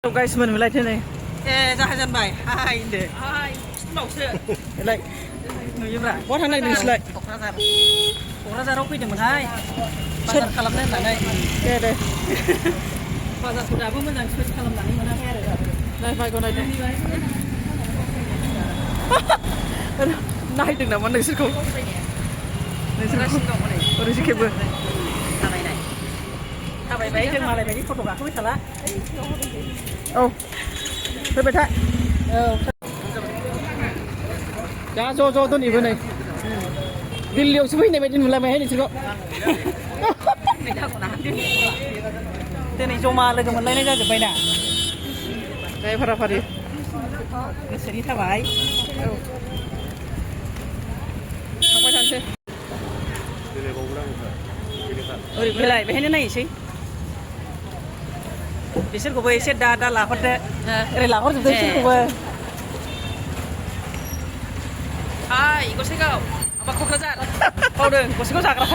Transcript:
guys mình lại thế này ra dân bài hai để hai đầu xe lại người yêu lại có thằng này đừng lại ủa ra đâu quy định một hai pasar kalam lên lại đây đây pasar sudah pun menang switch kalam lại mana nghe được đây phải con này này đừng nào mà đừng xin không đừng xin không đừng xin kịp vừa này bảy trên mà lại bảy đi photograph không biết sao lá ô thôi bây thay já cho tôi nghỉ bên này đi liệu sức này mày đi làm mày hết đi chứ không tên này cho mà lại cho mình lấy ra được bay nè đây phải đi cái sẽ đi theo bài không phải thế với lại với này sih Biasanya gue isi dah lapar deh, lapar tuh sih gue. Hai, ikut sih kau. Apa kau kerja? Kau deh, kau sih kau sakral.